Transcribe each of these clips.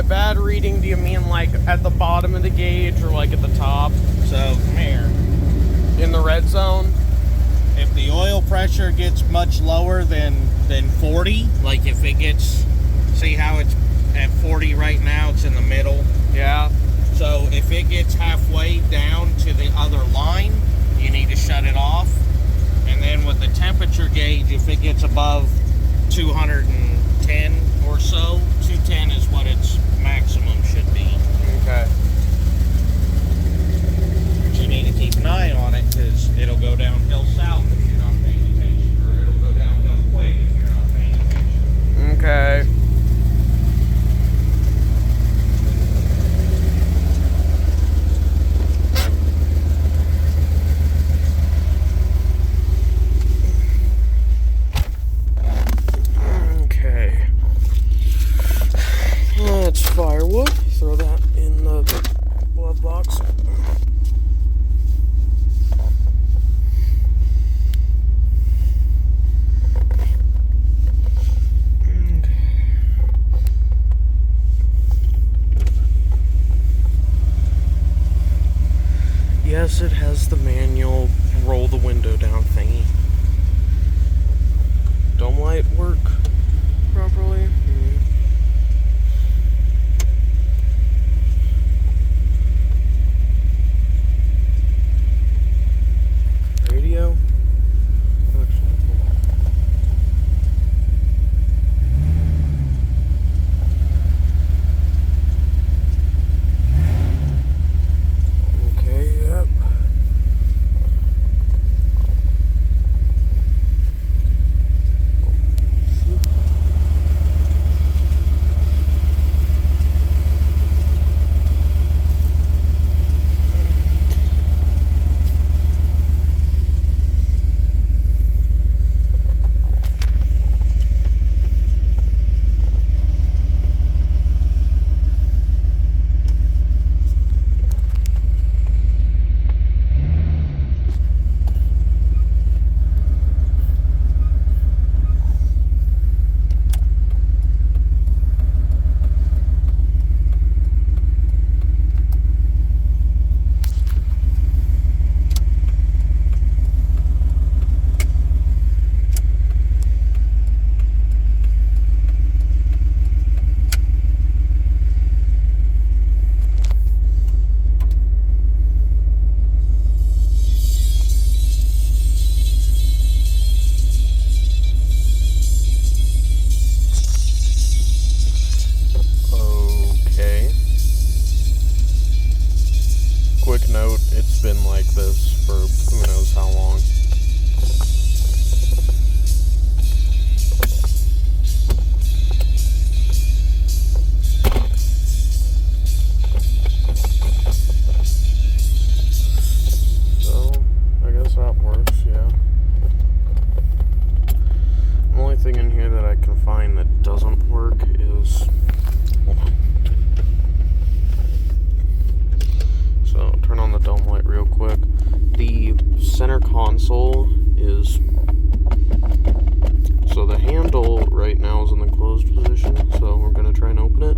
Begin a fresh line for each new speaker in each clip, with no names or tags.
bad reading, do you mean like at the bottom of the gauge or like at the top?
So, come here.
In the red zone?
If the oil pressure gets much lower than 40, like if it gets, see how it's at 40 right now, it's in the middle.
Yeah.
So if it gets halfway down to the other line, you need to shut it off. And then with the temperature gauge, if it gets above 210 or so, 210 is what its maximum should be.
Okay.
But you need to keep an eye on it because it'll go downhill south if you're not paying attention, or it'll go downhill quick if you're not paying attention.
Okay. That's firewood. Throw that in the glove box. Yes, it has the manual roll the window down thingy. Dome light work properly? Radio? Okay, yep. Quick note, it's been like this for who knows how long. So, I guess that works, yeah. The only thing in here that I can find that doesn't work is... Hold on. So, turn on the dome light real quick. The center console is... So the handle right now is in the closed position, so we're going to try and open it.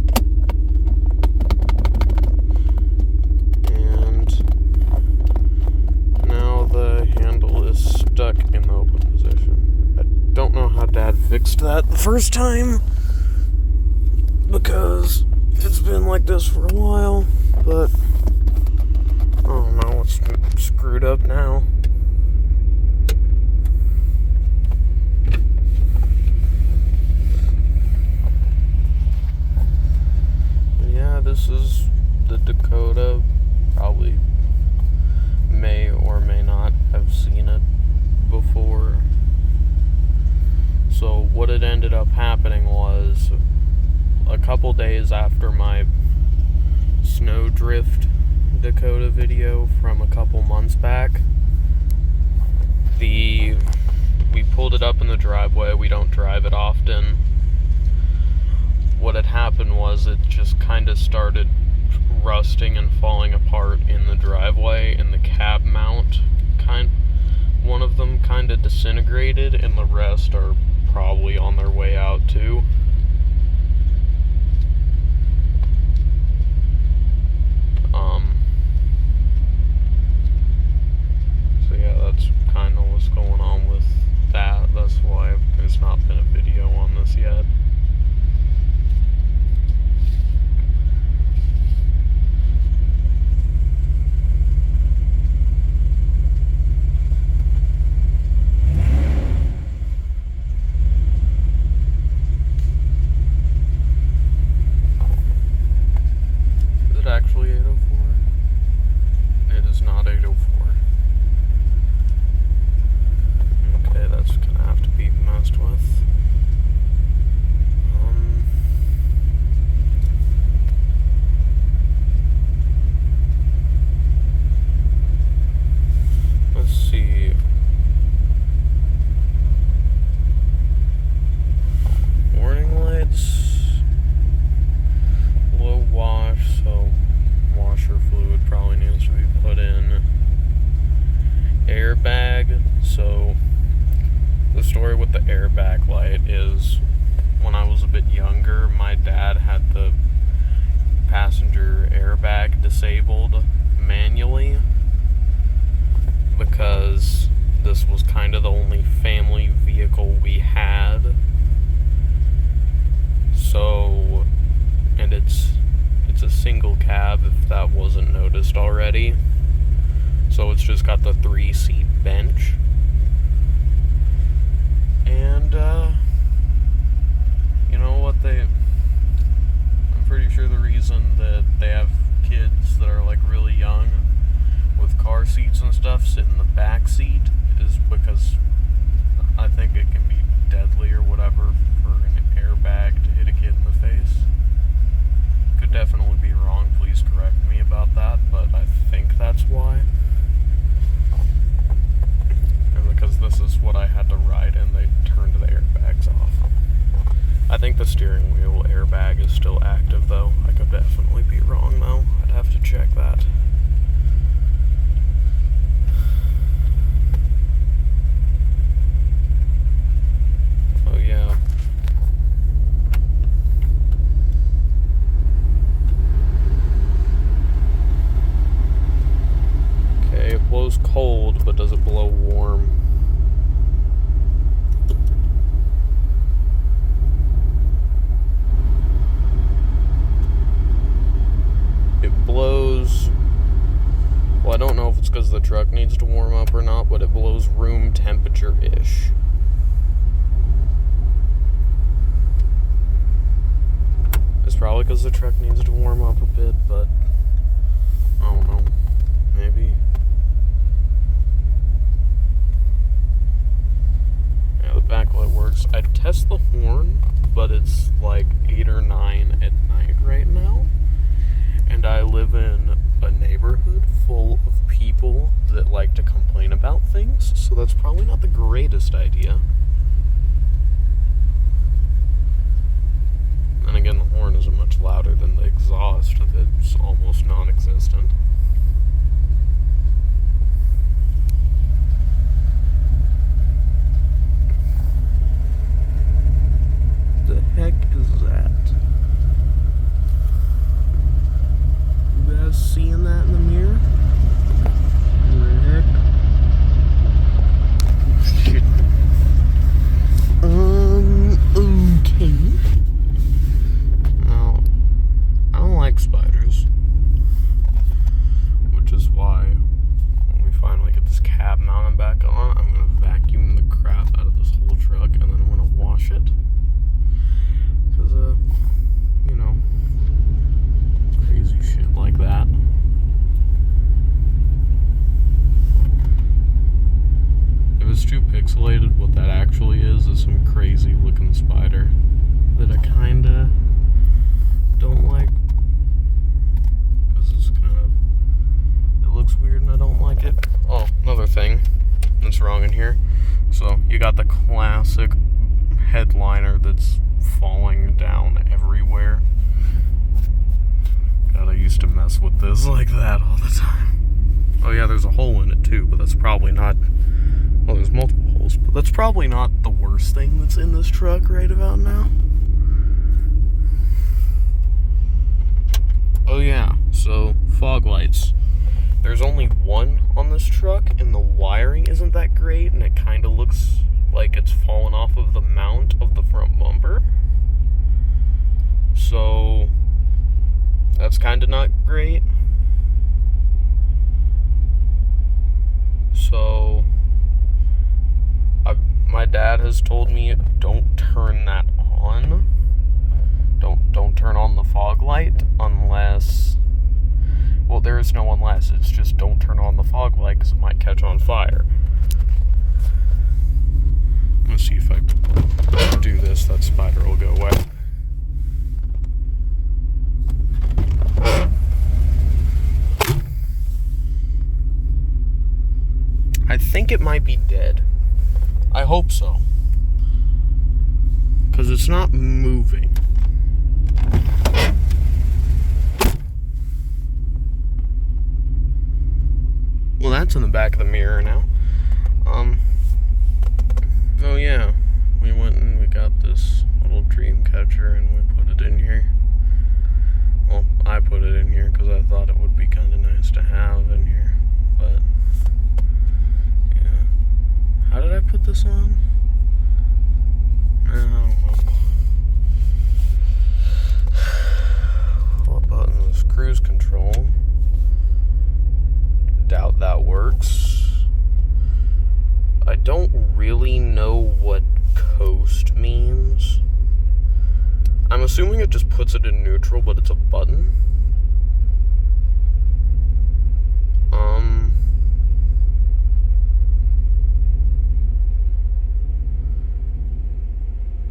And now the handle is stuck in the open position. I don't know how Dad fixed that the first time, because it's been like this for a while, but... Oh no, it's screwed up now. But yeah, this is the Dakota. Probably may or may not have seen it before. So what had ended up happening was a couple days after my snowdrift Dakota video from a couple months back, we pulled it up in the driveway. We don't drive it often. What had happened was it just kind of started rusting and falling apart in the driveway, and the cab mount one of them kind of disintegrated, and the rest are probably on their way out too. bit younger, my dad had the passenger airbag disabled manually because this was kind of the only family vehicle we had. So, and it's a single cab if that wasn't noticed already. So it's just got the 3-seat bench. And you know what, I'm pretty sure the reason that they have kids that are like really young with car seats and stuff sit in the back seat is because I think it can be deadly or whatever for an airbag to hit a kid in the face. Could definitely be wrong, please correct me about that, but I think that's why. And because this is what I had to ride in, they turned the airbags off. I think the steering wheel airbag is still active though. I could definitely be wrong though. I'd have to check that. Oh yeah. Okay, it blows cold, but does it blow warm? It blows, well, I don't know if it's because the truck needs to warm up or not, but it blows room temperature-ish. It's probably because the truck needs to warm up a bit, but I don't know, maybe. Yeah, the backlight works. I'd test the horn, but it's like 8 or 9 at night right now. And I live in a neighborhood full of people that like to complain about things, so that's probably not the greatest idea. And again, the horn isn't much louder than the exhaust that's almost non-existent. The heck is that? You guys seeing that in the mirror? What the heck? Oh, shit. Okay. Now, I don't like spiders. Which is why, when we finally get this cab mounted back on, I'm gonna vacuum the crap out of this whole truck and then I'm gonna wash it. Because, you know, crazy shit like that. If it's too pixelated, what that actually is some crazy looking spider that I kinda don't like. Because it's it looks weird and I don't like it. Oh, another thing that's wrong in here. So, you got the classic headliner that's falling down everywhere. God, I used to mess with this like that all the time. Oh yeah, there's a hole in it too, but that's probably not, well, there's multiple holes, but that's probably not the worst thing that's in this truck right about now. Oh yeah, so fog lights. There's only one on this truck and the wiring isn't that great and it kind of looks like it's fallen off of the mount of the front bumper. So that's kind of not great. So my dad has told me don't turn that on. Don't turn on the fog light unless, well, there is no unless. It's just don't turn on the fog light because it might catch on fire. I'm gonna see if I do this, that spider will go away. I think it might be dead. I hope so. Because it's not moving. Well, that's in the back of the mirror now. Oh yeah, we went and we got this little little dream catcher and we put it in here. Well, I put it in here because I thought it would be kind of nice to have in here. But, yeah. How did I put this on? I don't know. What button is cruise control? Doubt that works. I don't really know what coast means. I'm assuming it just puts it in neutral, but it's a button.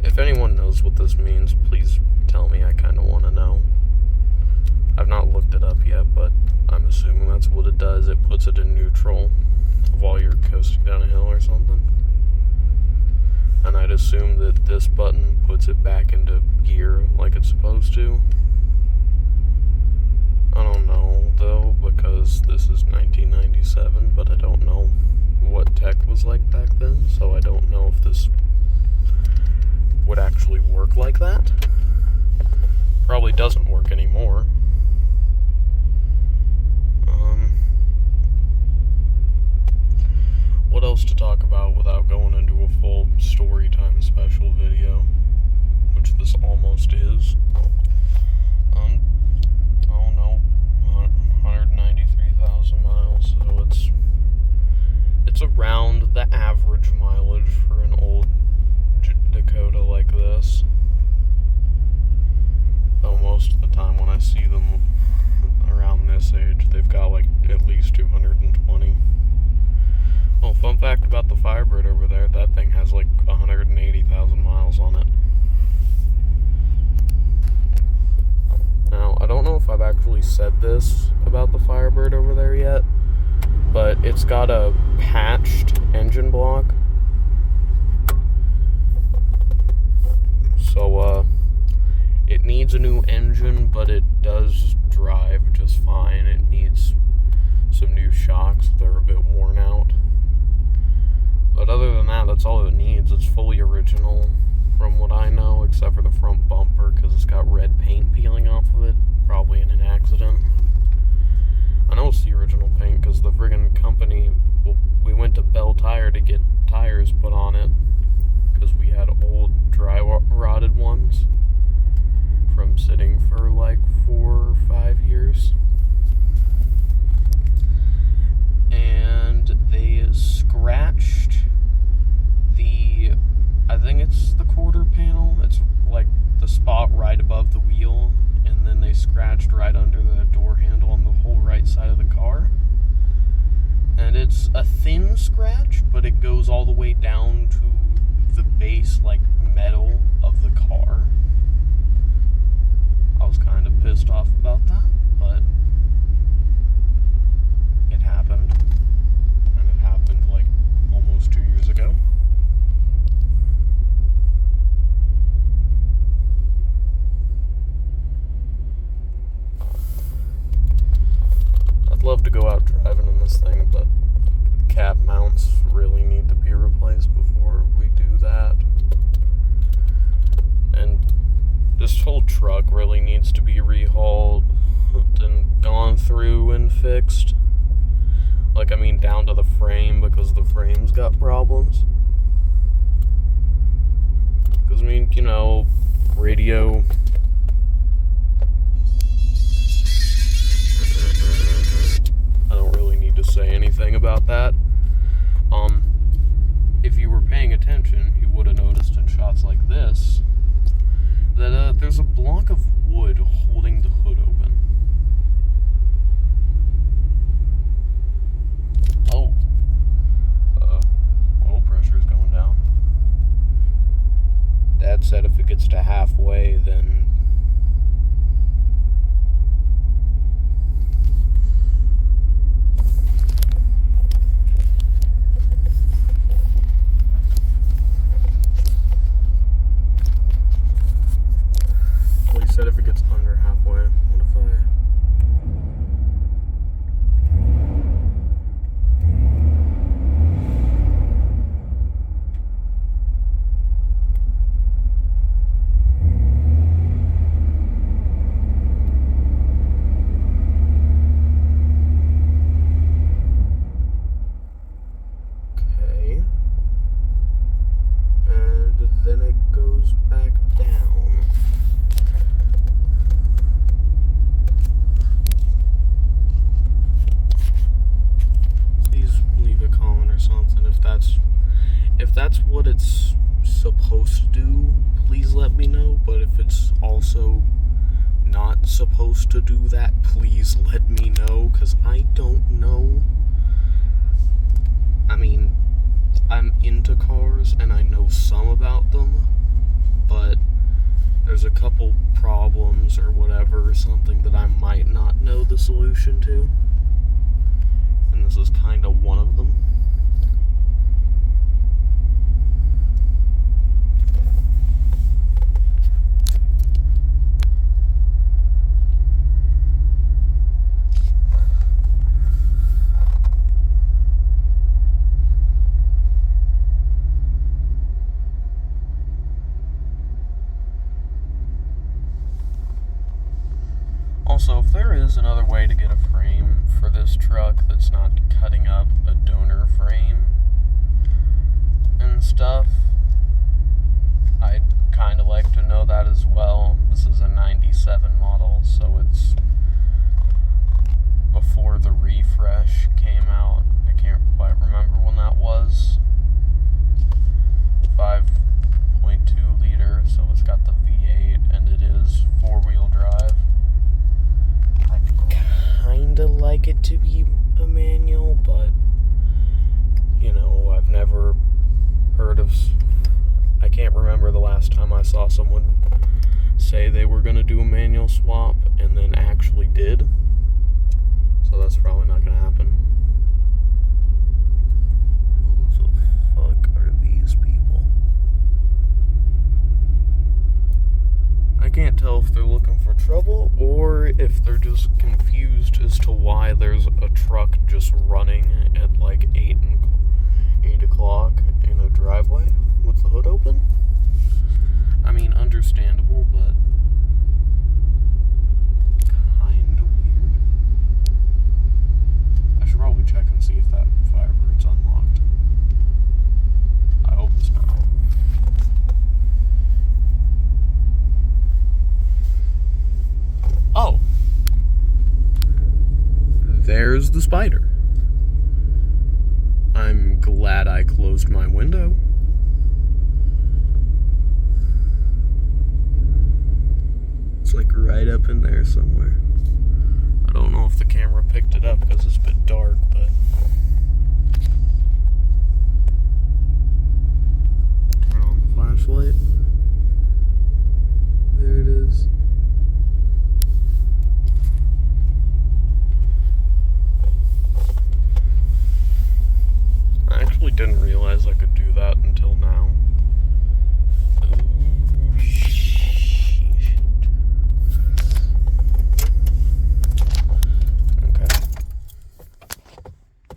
If anyone knows what this means, please tell me. I kind of want to know. I've not looked it up yet, but I'm assuming that's what it does. It puts it in neutral while you're coasting down a hill or something. And I'd assume that this button puts it back into gear like it's supposed to. I don't know, though, because this is 1997, but I don't know what tech was like back then, so I don't know if this would actually work like that. Probably doesn't work anymore. What else to talk about without going into a full story time special video, which this almost is. I don't know, 193,000 miles, so it's around the average mileage for an old Dakota like this. Though most of the time when I see them around this age, they've got like at least 220. Oh, fun fact about the Firebird over there, that thing has like 180,000 miles on it. Now, I don't know if I've actually said this about the Firebird over there yet, but it's got a patched engine block. So, it needs a new engine, but it does drive just fine. It needs some new shocks. They're a bit worn out. But other than that, that's all it needs. It's fully original from what I know, except for the front bumper, because it's got red paint peeling off of it, probably in an accident. I know it's the original paint because the friggin' company, well, we went to Bell Tire to get tires put on it, because we had old dry rotted ones from sitting for like 4 or 5 years. And they scratched I think it's the quarter panel. It's like the spot right above the wheel, and then they scratched right under the door handle on the whole right side of the car. And it's a thin scratch, but it goes all the way down to the base, like, metal of the car. I was kind of pissed off about that, but it happened. And it happened like almost 2 years ago. I'd love to go out driving in this thing, but cap mounts really need to be replaced before we do that. And this whole truck really needs to be rehauled and gone through and fixed. Like, I mean, down to the frame, because the frame's got problems. Because, I mean, you know, radio. I don't really need to say anything about that. If you were paying attention, you would have noticed in shots like this that there's a block of wood holding the hood open. Oh. Oil pressure is going down. Dad said if it gets to halfway, then said if it gets under halfway. What if supposed to do that, please let me know, because I don't know. I mean, I'm into cars and I know some about them, but there's a couple problems or whatever, something that I might not know the solution to. And this is kind of one of them. Also, if there is another way to get a frame for this truck that's not cutting up a donor frame and stuff, I'd kind of like to know that as well. This is a 97 model, so it's before the refresh came out. I can't quite remember when that was. 5.2 liter, so it's got the V8 and it is four-wheel drive. Kinda like it to be a manual, but you know, I've never heard of. I can't remember the last time I saw someone say they were gonna do a manual swap and then actually did. So that's probably not gonna happen. Who the fuck are these people? I can't tell if they're looking for trouble or if they're just confused as to why there's a truck just running at like 8 o'clock in a driveway with the hood open. I mean, understandable, but kind of weird. I should probably check and see if that Firebird's unlocked. I hope it's not. Oh, there's the spider. I'm glad I closed my window. It's like right up in there somewhere. I don't know if the camera picked it up because it's a bit dark, but turn on the flashlight. There it is. I actually didn't realize I could